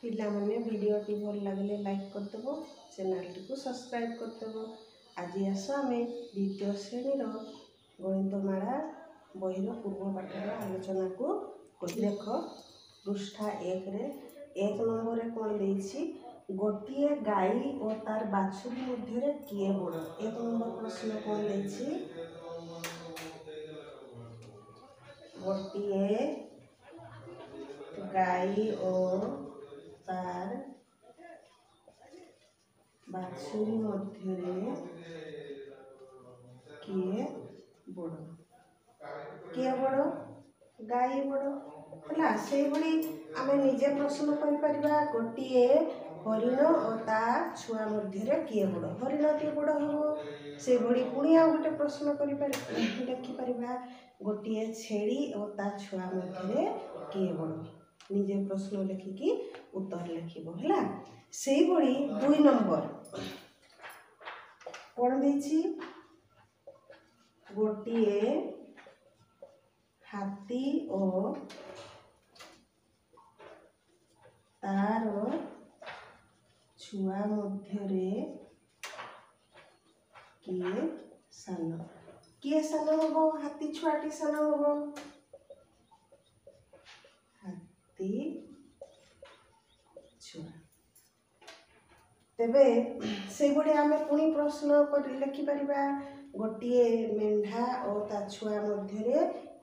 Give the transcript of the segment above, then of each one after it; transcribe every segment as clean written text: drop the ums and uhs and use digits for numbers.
पिला माने वीडियोटी भल लगे लाइक करदेव चैनल टी सब्सक्राइब करदेव। आज आस आम द्वितीय श्रेणी गणितमाला बहिर पूर्व पाठर आलोचना को देख पृष्ठा एक नंबर कौन देछि गोटे गाई और तार बाछुरी मध्य किए बड़। एक नंबर प्रश्न कौन देछि गोटे गाई और तार बाछुरी मध्य किए बड़ गाई बड़ है से आम निजे प्रश्न कर गोटे हरिण और ता छुआ मध्य किए बड़ हरिणटी बड़ हम से पुणी आ गोटे प्रश्न लिखिपर गोटे छेड़ी और ता छुआ मध्य किए बड़ निजे प्रश्न लिखिकी उत्तर लिखिब है से दुई नंबर कौन देछि गोटे हाथी और तार छुआ मध्य किए सान हम हाथी छुआटी सान हम हाथी छुआ तेबे से आम पुणी प्रश्न लिखिपर गोटे मेढ़ा और ता छुआ मध्य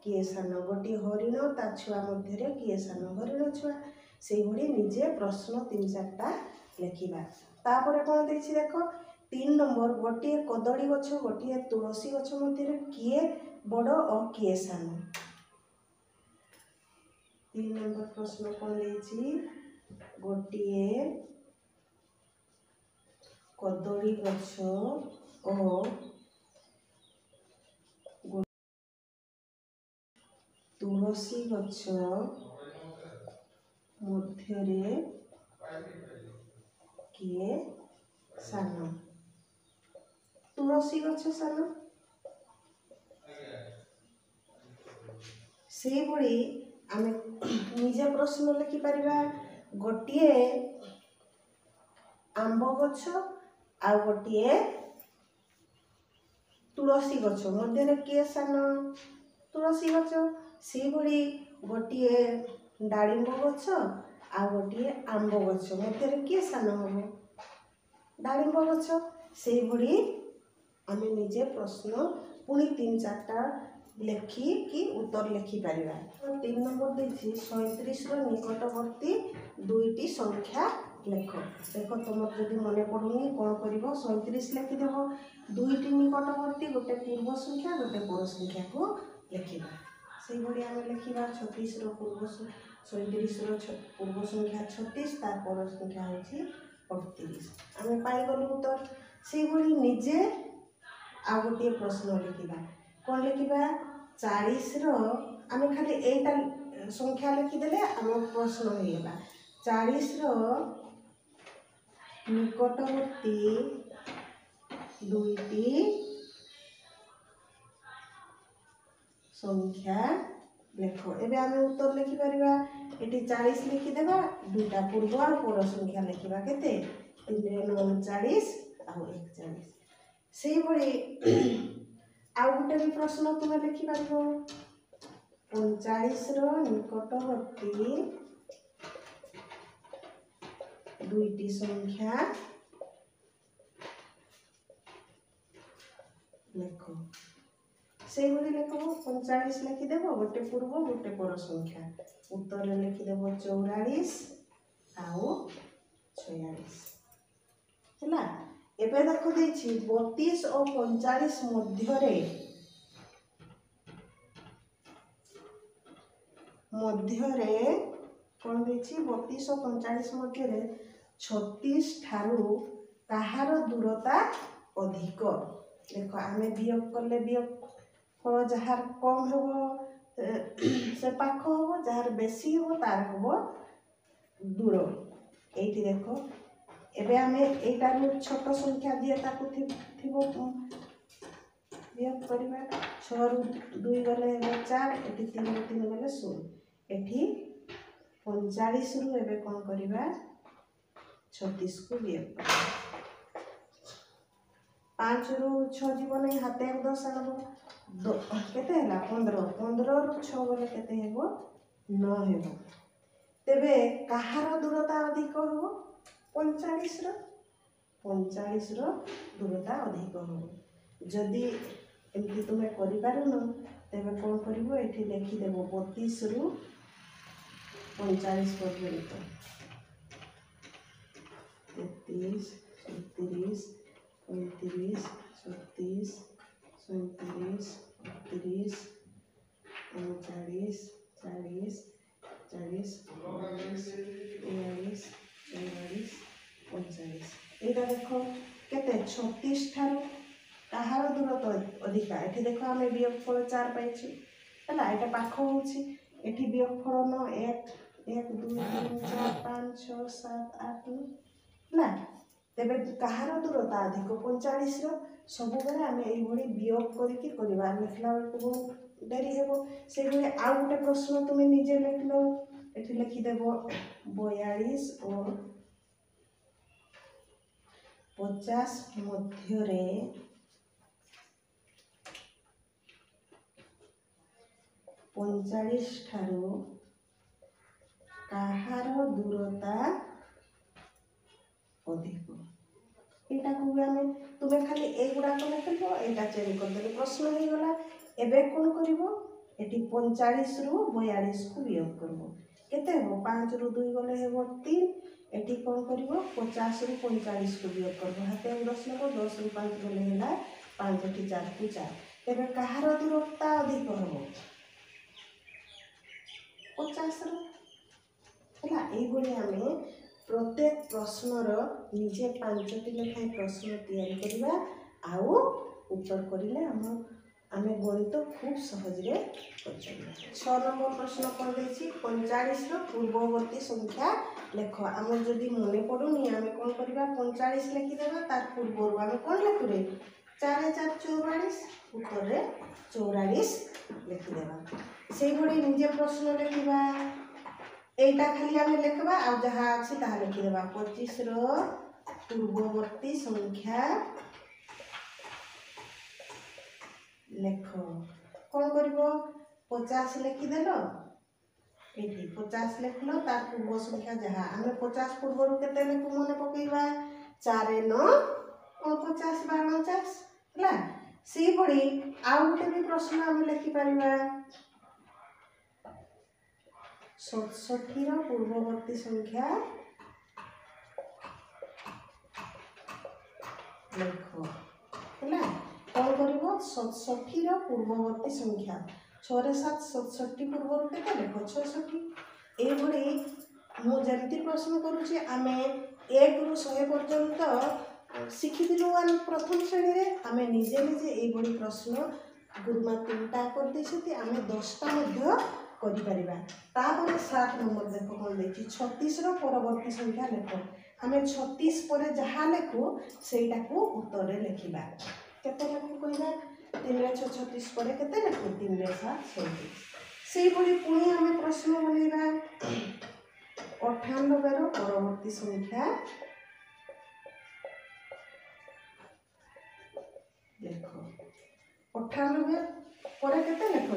किए सान गोटे हरिण ता छुआ मध्य किए सान हरिण छुआ से निजे प्रश्न 3-4टा लिखा। तापर कौन देछि देख 3 नंबर गोटे कदली गछ गोटे तुलसी गछ मध्य किए बड़ और किए सान। 3 नंबर प्रश्न कौन देछि गोटे कदली गछ और तुलसी गछ मध्य किए सान तुलसी गछ सान से आम निजे प्रश्न लिखिपर गोटे आंब गछ आ गोटे तुलसी गछ मध्य किए सान तुलसी गछ से गोटे डालिंब गछ आ गोटे आंब गछ मध्य किए सान हम डालिंब गछ से आम निजे प्रश्न पुणी 3-4टा लिखिकी उत्तर लिखिपर। 3 नंबर देछि 37 निकटवर्ती दुईटी संख्या लेख। देख तुम जदि मन पड़ुनी कौन कर 37 लिखिदेव दुईटी निकटवर्ती गोटे पूर्व संख्या गोटे पर संख्या को लिखा से आम लिखा 36 पूर्व 37 पूर्व संख्या 36 तार पर संख्या होची 38 आम पाइगलु उत्तर से निजे आ गोटे प्रश्न लिखा कौन लिखा 40 आम खाली एटा संख्या लिखिदेले आम प्रश्न होगा 40 निकटवर्ती दुईटी संख्या लेख। एबे आम उत्तर लिखिपर ये 40 लिखिदेवा दुईटा पूर्व और पर संख्या लिखा केते 39 आउ 41 से आउ गोटे भी प्रश्न तुम लिखिपर 39 निकटवर्ती दुईटी संख्या लेख से लिख 39 लिखिदेव गोटे पूर्व गोटे पर संख्या उत्तर लिखिदेव 44 आउ 46 है। एबे देख देछि 32 और 45 मध्य कौन देछि 32 और 45 मध्य 36 ठारू कहार दूरता अधिक। देख आम वियोग कले वियोग फल जार कम हो से पाख हम जार बेसी हो तार हम दूर ये देख एबे आम एटारू छोट संख्या दिए ताकू वियोग करवा 6 रू 2 गले 4 एटी 3 रू 3 गले 16 एटी 45 रु एबे कौन करिबा 36 को वियोग करिबा 5 रु 6 जीव नहीं हाथे 10 आनबो केते हैला 15 15 रु 6 गले केते हेबो 9 हेबो तेबे कहार दूरता अधिक हो 45 रो 45 रो दूरता अधिक हो जदि एमती तुमे करि पारुनो तेबे कोन करिवो एठी लिखि देबो 32 रु 45 पर्यंत 33 37 35 36 37 38 39 40 40 40 42 43 45 एटा देखो केते 36 ठारू कहार दूरता अधिका एठी देखो आमे वियोगफल 4 पाइछि हला एटा पाख होछि एठी वियोगफल न 1 1 2 3 4 5 6 7 8 9 हला तेबे कहार दूरता अधिक 45 रो सब बेले आमे एई भली वियोग करिकि करिबा लिखला बेलको डेरी हेबो से बेले आ गोटे प्रश्न तुमे निजे लिखलो एठी लिखि देबो 42 और 50 मध्य रे 45 ठारू कहार दूरता अधिक एटा को आमे तुमे खाली ए गुडा को लिखलो एटा चेंज कर देले प्रश्न हे गला एबे कोन करिवो एठी 45 रु 42 को वियोग करबो केते हो 5 रु 2 गले हेबो 3 एठी कोन करिवो 50 रु 45 को वियोग करबो हाते 10 नको 10 रु 5 गले हैला 5 एठी 4 को 4 तेबे कहार दूरता अधिक हो 50 रु हला एई भली आमे प्रत्येक प्रश्नर निजे 5टी लेखाएं प्रश्न तैयारी करिबा आउ उत्तर करिले आमे गणित खूब सहज रे करछिबा 6 नंबर प्रश्न कर देछि 45 रो पूर्ववर्ती संख्या लेख हम जदी मने पडुनी आमे कोन करिबा 45 लिखि देबा तार पूर्वरु आमे कोन लिखुरे 4 4 44 उत्तर रे 44 लिखि देबा सेई भली निजे प्रश्न लिखिबा एटा खाली आमे लिखबा आ जहा अछि ता लिखि देबा 25 रो पूर्ववर्ती संख्या लेख कोन करिवो 50 लिखि देलो एठी 50 लिखलो तार पूर्व संख्या जहा आमे 50 पूर्वरु केते लिखु मने पकेइबा 4 9 49 49 हला सेई भली आ गोटे भी प्रश्न आमे लिखि परिबा 67 रो पूर्ववर्ती संख्या लेख हला कोन करिवो 67 रो पूर्ववर्ती संख्या 6 रे 7 67 पूर्वरु केते लेख 66 ए भली मु जेंति प्रश्न करूची आमे 1 रु 100 पर्यंत शिखिदिलु आन प्रथम श्रेणी रे आमे निजे निजे ए भली प्रश्न गुरुमा 3टा कर दैछथि आमे 10टा मध्ये करि परिबा तापर 7 नंबर देखो कोन देछि 36 रो परवर्ती संख्या लेख आमे 36 परे जहा लेखु सेटा को उत्तर रे लिखिबा केते लेखु कहिबा 3 रे 36 परे केते लेखु 3 रे 7 37 सेई भली पुनी आमे प्रश्न बनेबा 98 रो परवर्ती संख्या लेख 98 परे केते लेखो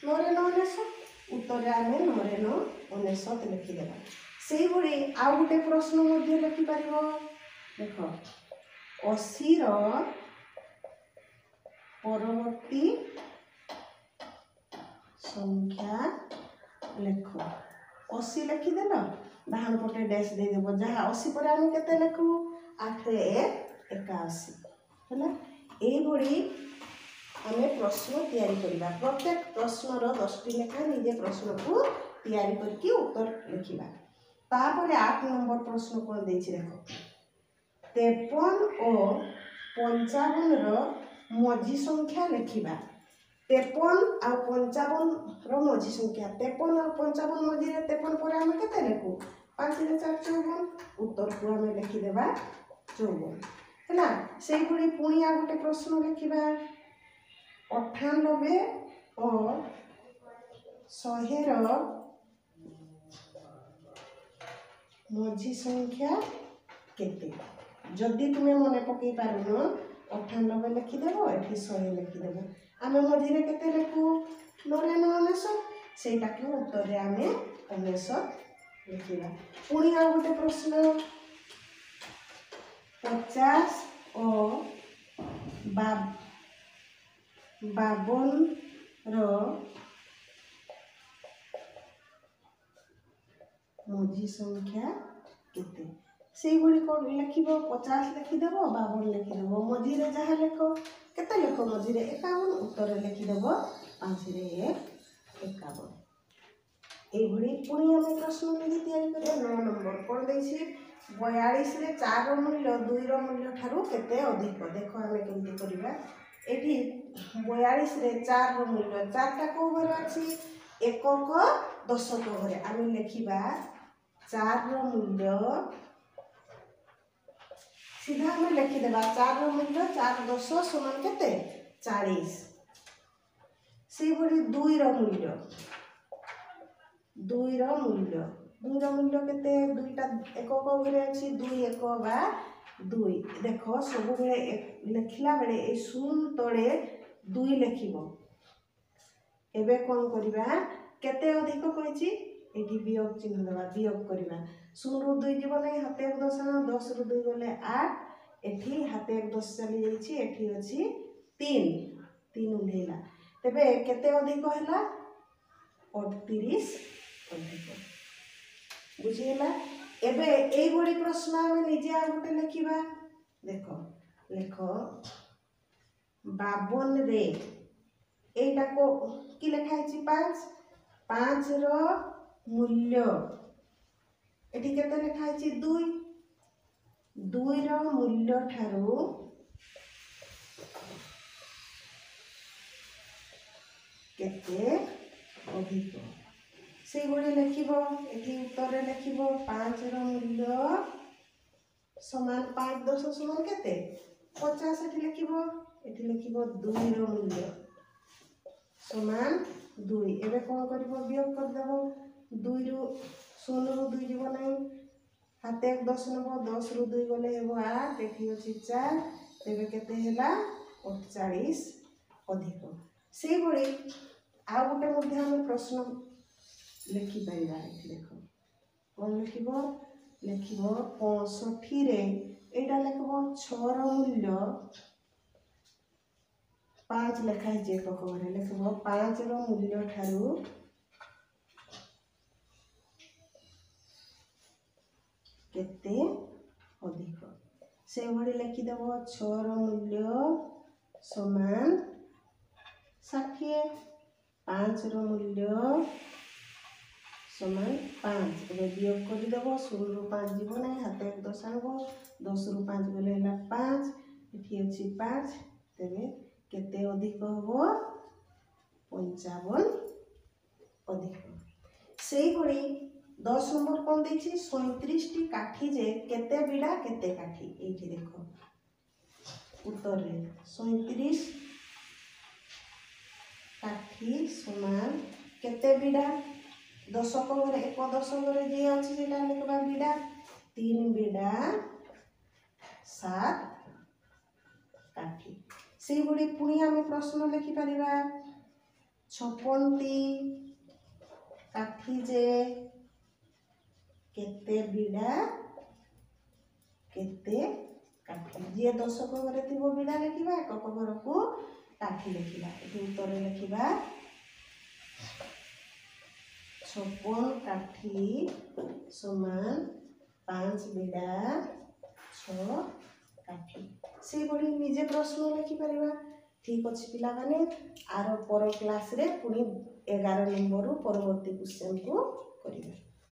9 रे 9 नेसो उत्तर आमे 9 रे 9 19 लिखि देबा सेई भली आ गोटे प्रश्न मध्ये लिखि परिबो देखो 80 रो परवर्ती संख्या लेख 80 लिखि देलो डाहाण पटे डैश दे देबो जहा 80 पर आमे केते लेखु 8 रे 1 81 हला एई भली आमे प्रश्न तैयारी करिबा प्रत्येक प्रश्नर 10टी लेखा निजे प्रश्न को तैयारी करके उत्तर लिखिबा तापर 8 नंबर प्रश्न कोन देछि देखो 53 और 55 रो मझी संख्या लिखिबा 53 आ 55 रो मझी संख्या 53 और 55 मझी रे 53 पर हम केते लेखु 5 रे 4 54 उत्तर को हम लिखि देबा 54 हला सेई भली पुनी आ गोटे प्रश्न लिखिबा 98 और 100 रो मझी संख्या केते जदि तुम्हें मन पकई पारुन 98 लिखिदेव एठी 100 लिखिदेव आमे मझिरे केते लिखु 99 सेटाकु उत्तर रे आमे 99 लिखिबा। पुणी आ गोटे प्रश्न 50 और 52 रो मझी संख्या केते से गुडी को लिखिबो 50 लिखिदेव 52 लिखिदेव मझिरे जहा लेख केते लेख मझिरे 51 उत्तर लिखिदेव 5 रे 51 ए भଳି पुणी आमे प्रश्न लिखि तयारी करिया 9 नंबर कोन दैछि 42 रे 4 रो मूल्य 2 रो मूल्य ठारू केते अधिक देखो आमे केमति करिबा एठी 42 रे 4 रो मूल्य 4 टा को घरे अछि एकक दशक घरे आमे लिखिबा 4 रो मूल्य सीधा हमें लिखि देबा 4 रो मूल्य 4 10 समान केते 40 से भली 2 रो मूल्य 2 रो मूल्य केते दुईटा एकक घरे अछि 2 1 बा 2 देखो सब बेले लिखला बेले ए शून्य तळे 2 लिखिबो एबे कोन करिबा केते अधिक कहिछि एठी वियोग चिन्ह देबा वियोग करिबा 0 रो 2 जीव नै हाते 1 10 10 रो 2 गले 8 एठी हाते 1 10 चली जाइछि एठी अछि 3 उठेला तबे केते अधिक हैला 38 अधिक बुझिला एबे एई बडी प्रश्न हम निजे आ गोटे लिखिबा देखो लेखो 52 रे एटा को की लिखा है 5 रो मूल्य एठी केते लिखा है 2 रो मूल्य ठारू केते अधिक से गुडी लिखिबो एठी उत्तर रे लिखिबो 5 रो मूल्य समान 5 10 समान केते 50 एठी लिखिबो 2 रो मूल्य समान 2 एबे कोन करबो वियोग कर देबो 2 रो 0 रो 2 जीव नै हाते 1 10 नबो 10 रो 2 गले हेबो 8 एठी अछि 4 एबे केते हैला 48 अधिक से बडी आ गोटे मध्ये हम प्रश्न लिखि परिबा एठी देखो कोन लिखिबो 65 रे एटा लिखबो 6 रो मूल्य 5 लिखा है जे ककरे लिखबो 5 रो मूल्य ठारू केते अधिक से भली लिखि देबो 6 रो मूल्य समान 60 5 रो मूल्य समान 5 एबे वियोग कर देबो 0 रो 5 जीव नै हाते 1 10 आनबो 10 रो 5 गले हैला 5 एठी अछि 5 तबे केते अधिक हो 55 अधिक सेही भली 10 नंबर कोन दैछि 37 टी काठी जे केते बिडा केते काठी एठी देखो उत्तर रे 37 काठी समान केते बिडा दशक घरे 1 10 घरे जे अछि सेटा लिखबा बिडा 3 बिडा 7 काठी से गुडी पुणी हम प्रश्न लिखि परिबा 56 टी काठी जे केते बिडा केते काठी जे दशक घरे थिबो बिडा लिखिबा एकक घर को काठी लिखिबा एठी उत्तर लिखिबा 56 काठी समान 5 बिडा 6 काठी से बड़ी निजे प्रश्न लिखि परिबा ठीक अछि पिला माने आरो पर क्लास रे पुनी 11 नंबर परवर्ती क्वेश्चन को करिबा।